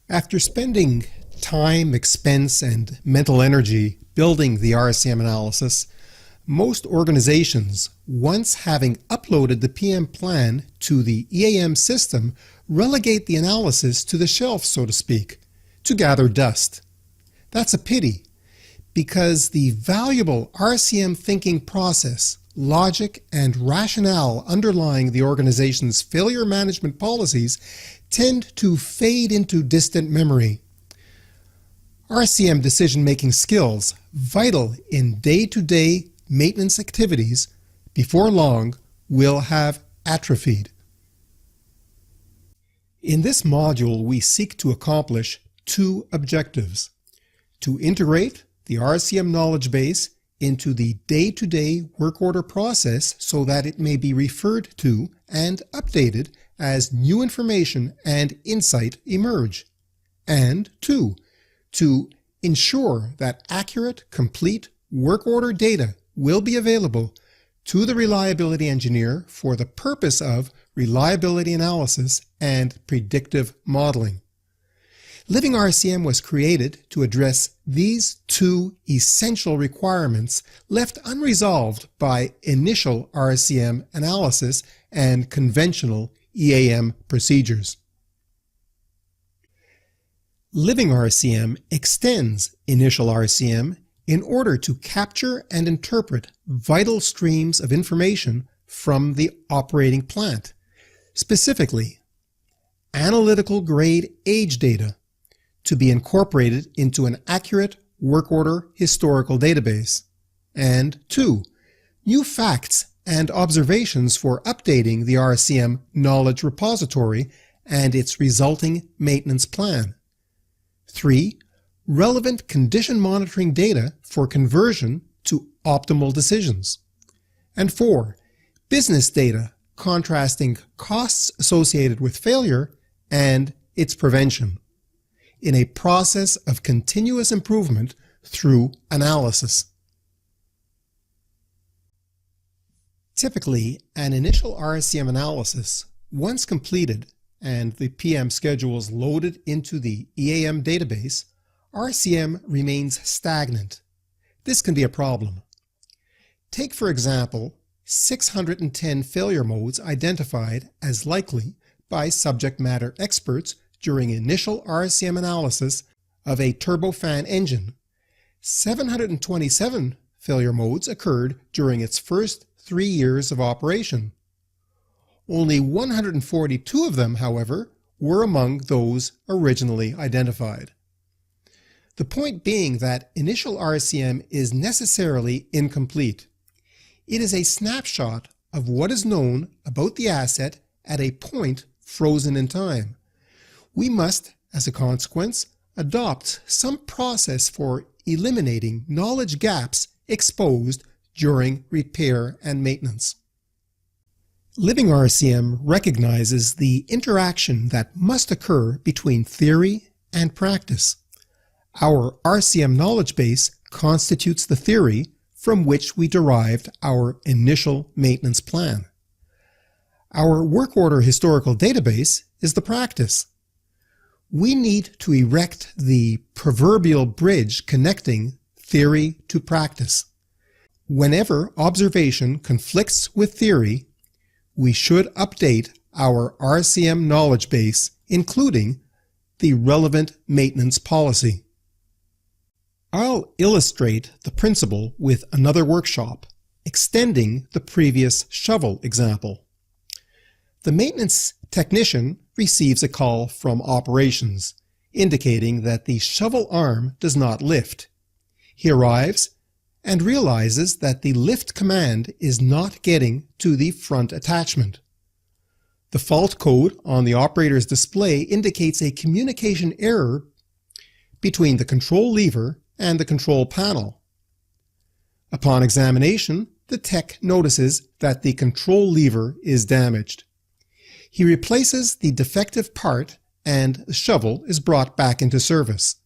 After spending time, expense, and mental energy building the RCM analysis, most organizations, once having uploaded the PM plan to the EAM system, relegate the analysis to the shelf, so to speak, to gather dust. That's a pity, because the valuable RCM thinking process, logic, and rationale underlying the organization's failure management policies tend to fade into distant memory. RCM decision-making skills, vital in day-to-day maintenance activities, before long will have atrophied. In this module, we seek to accomplish two objectives: to integrate the RCM knowledge base into the day-to-day work order process so that it may be referred to and updated as new information and insight emerge, and two, to ensure that accurate, complete work order data will be available to the reliability engineer for the purpose of reliability analysis and predictive modeling. Living RCM was created to address these two essential requirements left unresolved by initial RCM analysis and conventional EAM procedures. Living RCM extends initial RCM in order to capture and interpret vital streams of information from the operating plant, specifically analytical grade age data, to be incorporated into an accurate work order historical database, and two, new facts and observations for updating the RCM knowledge repository and its resulting maintenance plan. 3. Relevant condition monitoring data for conversion to optimal decisions. And 4. Business data contrasting costs associated with failure and its prevention, in a process of continuous improvement through analysis. Typically, an initial RCM analysis, once completed and the PM schedules loaded into the EAM database, RCM remains stagnant. This can be a problem. Take, for example, 610 failure modes identified as likely by subject matter experts during initial RCM analysis of a turbofan engine. 727 failure modes occurred during its first 3 years of operation. Only 142 of them, however, were among those originally identified. The point being that initial RCM is necessarily incomplete. It is a snapshot of what is known about the asset at a point frozen in time. We must, as a consequence, adopt some process for eliminating knowledge gaps exposed during repair and maintenance. Living RCM recognizes the interaction that must occur between theory and practice. Our RCM knowledge base constitutes the theory from which we derived our initial maintenance plan. Our work order historical database is the practice. We need to erect the proverbial bridge connecting theory to practice. Whenever observation conflicts with theory, we should update our RCM knowledge base, including the relevant maintenance policy. I'll illustrate the principle with another workshop, extending the previous shovel example. The maintenance technician receives a call from operations, indicating that the shovel arm does not lift. He arrives and realizes that the lift command is not getting to the front attachment. The fault code on the operator's display indicates a communication error between the control lever and the control panel. Upon examination, the tech notices that the control lever is damaged. He replaces the defective part and the shovel is brought back into service.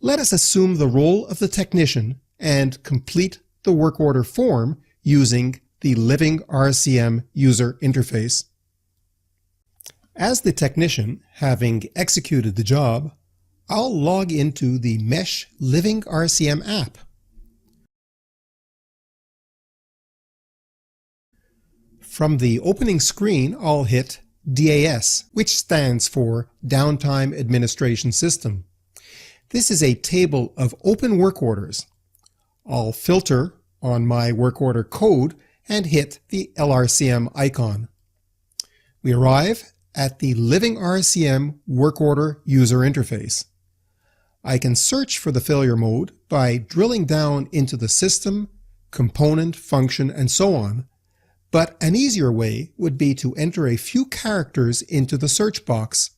Let us assume the role of the technician and complete the work order form using the Living RCM user interface. As the technician, having executed the job, I'll log into the Mesh Living RCM app. From the opening screen, I'll hit DAS, which stands for Downtime Administration System. This is a table of open work orders. I'll filter on my work order code and hit the LRCM icon. We arrive at the Living RCM work order user interface. I can search for the failure mode by drilling down into the system, component, function, and so on, but an easier way would be to enter a few characters into the search box.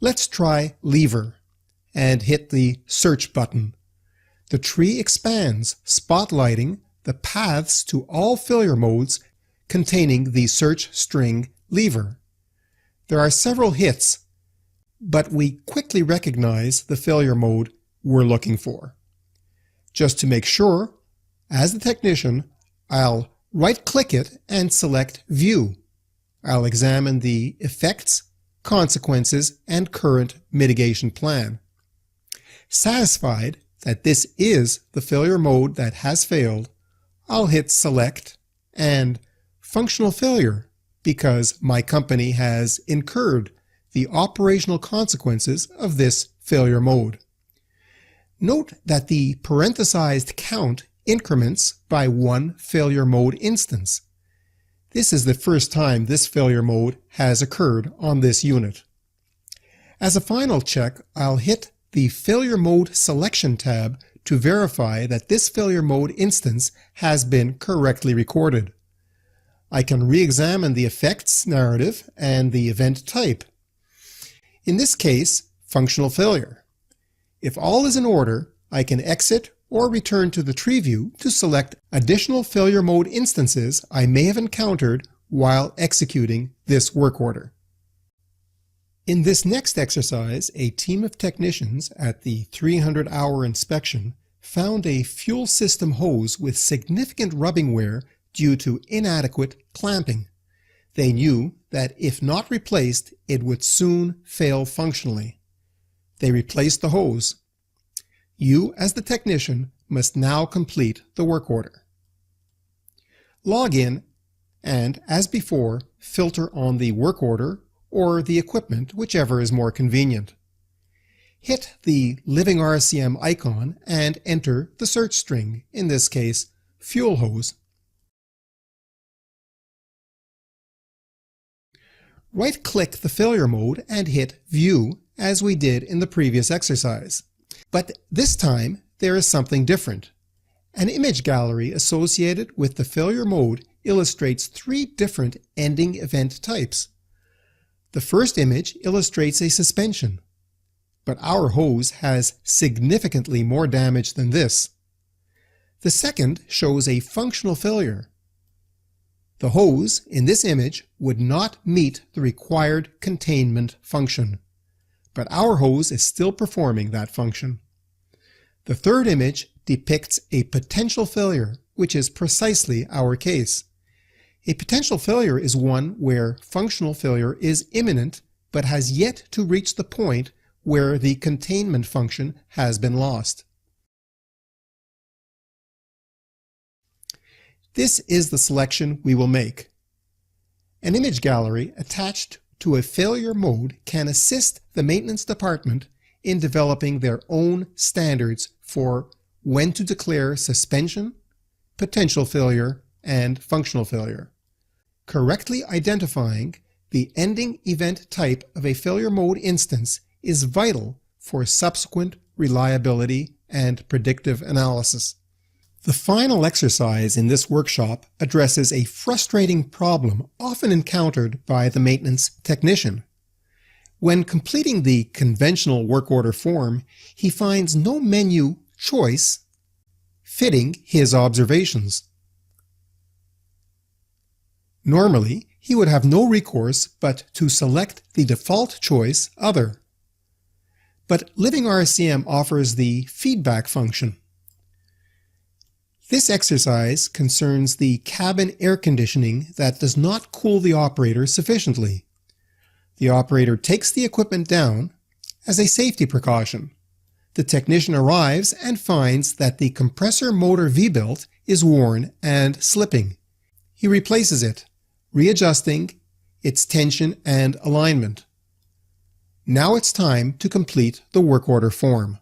Let's try lever and hit the search button. The tree expands, spotlighting the paths to all failure modes containing the search string lever. There are several hits, but we quickly recognize the failure mode we're looking for. Just to make sure, as the technician, I'll right-click it and select View. I'll examine the effects, consequences, and current mitigation plan. Satisfied that this is the failure mode that has failed, I'll hit Select and Functional Failure because my company has incurred the operational consequences of this failure mode. Note that the parenthesized count increments by one failure mode instance. This is the first time this failure mode has occurred on this unit. As a final check, I'll hit the Failure Mode Selection tab to verify that this failure mode instance has been correctly recorded. I can re-examine the effects narrative and the event type. In this case, functional failure. If all is in order, I can exit or return to the tree view to select additional failure mode instances I may have encountered while executing this work order. In this next exercise, a team of technicians at the 300-hour inspection found a fuel system hose with significant rubbing wear due to inadequate clamping. They knew that if not replaced, it would soon fail functionally. They replaced the hose. You, as the technician, must now complete the work order. Log in and, as before, filter on the work order or the equipment, whichever is more convenient. Hit the Living RCM icon and enter the search string, in this case, fuel hose. Right-click the failure mode and hit View, as we did in the previous exercise. But this time, there is something different. An image gallery associated with the failure mode illustrates three different ending event types. The first image illustrates a suspension, but our hose has significantly more damage than this. The second shows a functional failure. The hose in this image would not meet the required containment function, but our hose is still performing that function. The third image depicts a potential failure, which is precisely our case. A potential failure is one where functional failure is imminent but has yet to reach the point where the containment function has been lost. This is the selection we will make. An image gallery attached to a failure mode can assist the maintenance department in developing their own standards for when to declare suspension, potential failure, and functional failure. Correctly identifying the ending event type of a failure mode instance is vital for subsequent reliability and predictive analysis. The final exercise in this workshop addresses a frustrating problem often encountered by the maintenance technician. When completing the conventional work order form, he finds no menu choice fitting his observations. Normally, he would have no recourse but to select the default choice Other. But Living RCM offers the feedback function. This exercise concerns the cabin air conditioning that does not cool the operator sufficiently. The operator takes the equipment down as a safety precaution. The technician arrives and finds that the compressor motor V-belt is worn and slipping. He replaces it, readjusting its tension and alignment. Now it's time to complete the work order form.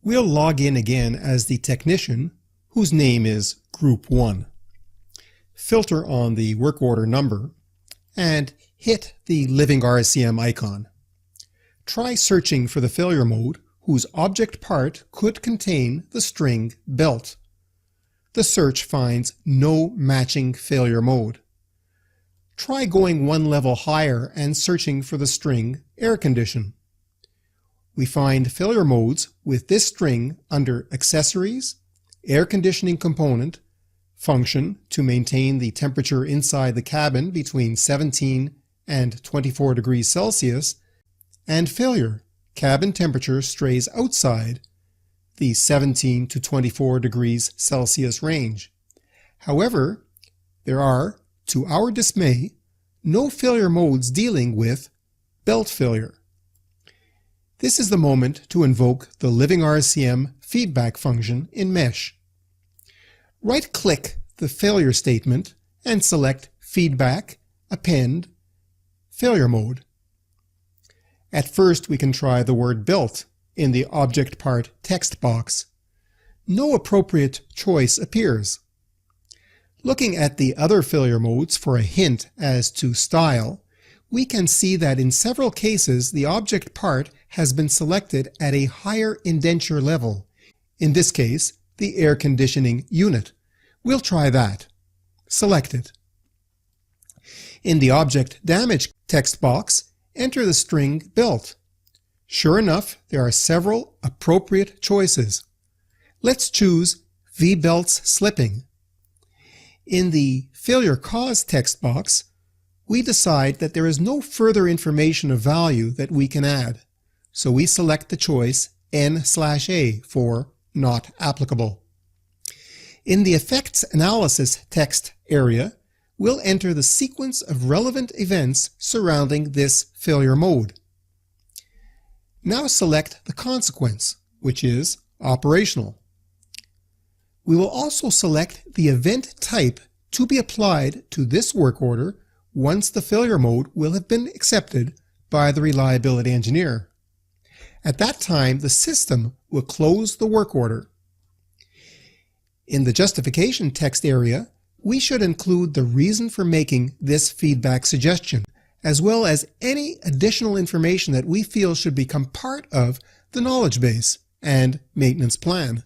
We'll log in again as the technician, whose name is Group 1. Filter on the work order number and hit the living RCM icon. Try searching for the failure mode whose object part could contain the string belt. The search finds no matching failure mode. Try going one level higher and searching for the string air condition. We find failure modes with this string under Accessories, Air Conditioning Component, Function to maintain the temperature inside the cabin between 17 and 24 degrees Celsius, and Failure, cabin temperature strays outside the 17 to 24 degrees Celsius range. However, there are, to our dismay, no failure modes dealing with belt failure. This is the moment to invoke the living RCM feedback function in Mesh. Right-click the failure statement and select Feedback, Append, Failure Mode. At first, we can try the word belt in the object part text box. No appropriate choice appears. Looking at the other failure modes for a hint as to style, we can see that in several cases the object part has been selected at a higher indenture level. In this case, the air conditioning unit. We'll try that. Select it. In the object damage text box, enter the string belt. Sure enough, there are several appropriate choices. Let's choose V-belts slipping. In the failure cause text box, we decide that there is no further information of value that we can add, so we select the choice N/A for not applicable. In the effects analysis text area, we'll enter the sequence of relevant events surrounding this failure mode. Now select the consequence, which is operational. We will also select the event type to be applied to this work order once the failure mode will have been accepted by the reliability engineer. At that time, the system will close the work order. In the justification text area, we should include the reason for making this feedback suggestion, as well as any additional information that we feel should become part of the knowledge base and maintenance plan.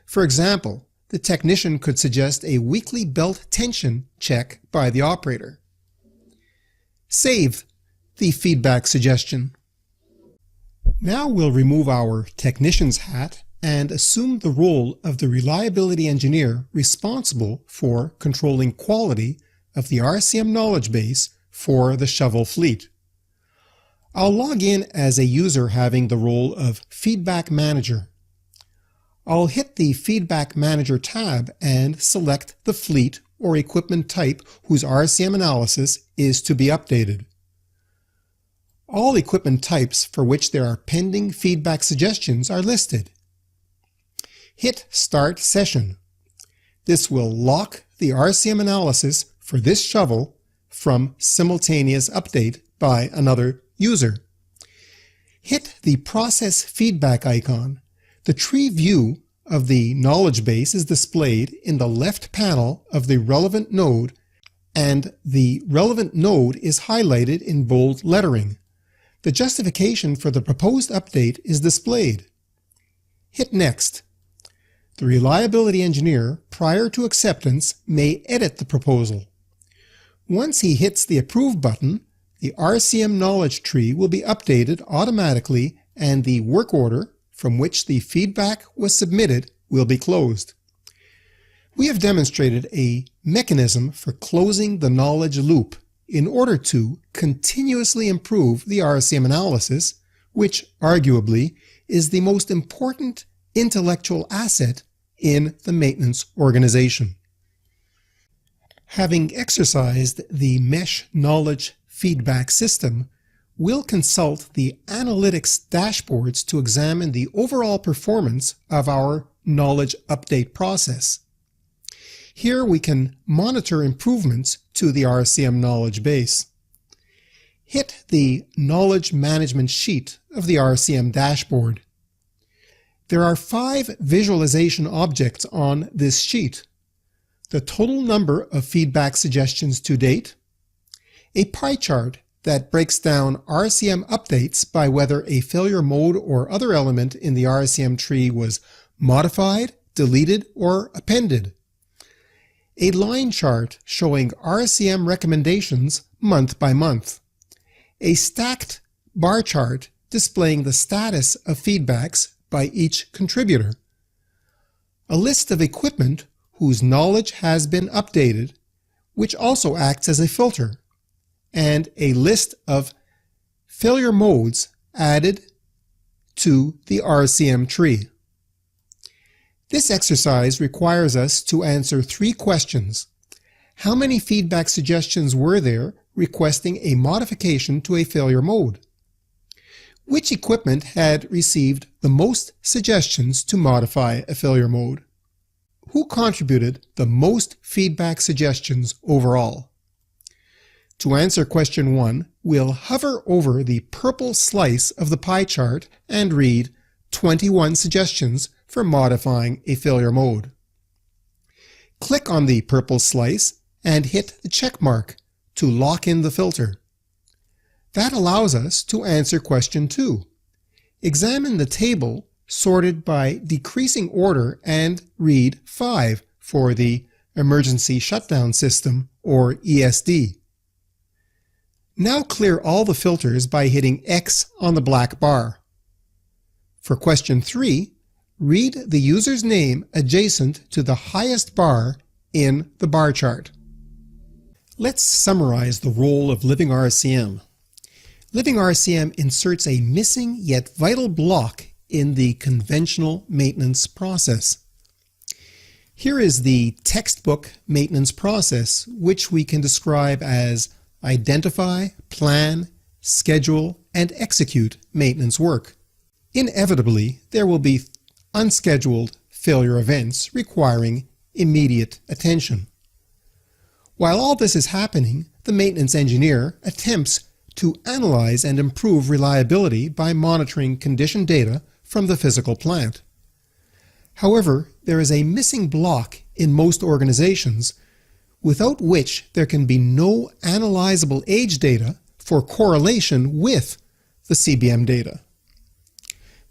For example, the technician could suggest a weekly belt tension check by the operator. Save the feedback suggestion. Now we'll remove our technician's hat and assume the role of the reliability engineer responsible for controlling quality of the RCM knowledge base for the shovel fleet. I'll log in as a user having the role of Feedback Manager. I'll hit the Feedback Manager tab and select the fleet or equipment type whose RCM analysis is to be updated. All equipment types for which there are pending feedback suggestions are listed. Hit Start Session. This will lock the RCM analysis for this shovel from simultaneous update by another user. Hit the Process Feedback icon. The tree view of the knowledge base is displayed in the left panel of the relevant node, and the relevant node is highlighted in bold lettering. The justification for the proposed update is displayed. Hit Next. The reliability engineer, prior to acceptance, may edit the proposal. Once he hits the Approve button, the RCM knowledge tree will be updated automatically and the work order from which the feedback was submitted will be closed. We have demonstrated a mechanism for closing the knowledge loop in order to continuously improve the RCM analysis, which arguably is the most important intellectual asset in the maintenance organization. Having exercised the Mesh Knowledge Feedback System, we'll consult the analytics dashboards to examine the overall performance of our knowledge update process. Here we can monitor improvements to the RCM knowledge base. Hit the Knowledge Management sheet of the RCM dashboard. There are 5 visualization objects on this sheet: the total number of feedback suggestions to date, a pie chart that breaks down RCM updates by whether a failure mode or other element in the RCM tree was modified, deleted, or appended, a line chart showing RCM recommendations month by month, a stacked bar chart displaying the status of feedbacks by each contributor, a list of equipment whose knowledge has been updated, which also acts as a filter, and a list of failure modes added to the RCM tree. This exercise requires us to answer 3 questions. How many feedback suggestions were there requesting a modification to a failure mode? Which equipment had received the most suggestions to modify a failure mode? Who contributed the most feedback suggestions overall? To answer question 1, we'll hover over the purple slice of the pie chart and read 21 suggestions for modifying a failure mode. Click on the purple slice and hit the check mark to lock in the filter. That allows us to answer question 2. Examine the table sorted by decreasing order and read 5 for the Emergency Shutdown System, or ESD. Now clear all the filters by hitting X on the black bar. For question 3, read the user's name adjacent to the highest bar in the bar chart. Let's summarize the role of Living RCM. Living RCM inserts a missing yet vital block in the conventional maintenance process. Here is the textbook maintenance process, which we can describe as identify, plan, schedule, and execute maintenance work. Inevitably, there will be unscheduled failure events requiring immediate attention. While all this is happening, the maintenance engineer attempts to analyze and improve reliability by monitoring condition data from the physical plant. However, there is a missing block in most organizations, without which there can be no analyzable age data for correlation with the CBM data.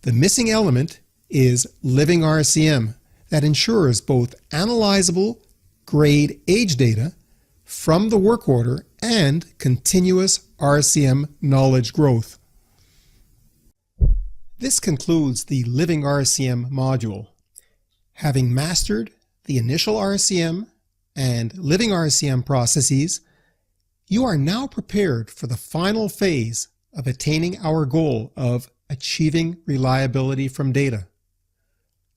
The missing element is Living RCM that ensures both analyzable grade age data from the work order and continuous RCM knowledge growth. This concludes the Living RCM module. Having mastered the initial RCM and Living RCM processes, you are now prepared for the final phase of attaining our goal of achieving reliability from data.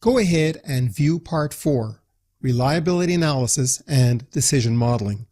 Go ahead and view Part 4, Reliability Analysis and Decision Modeling.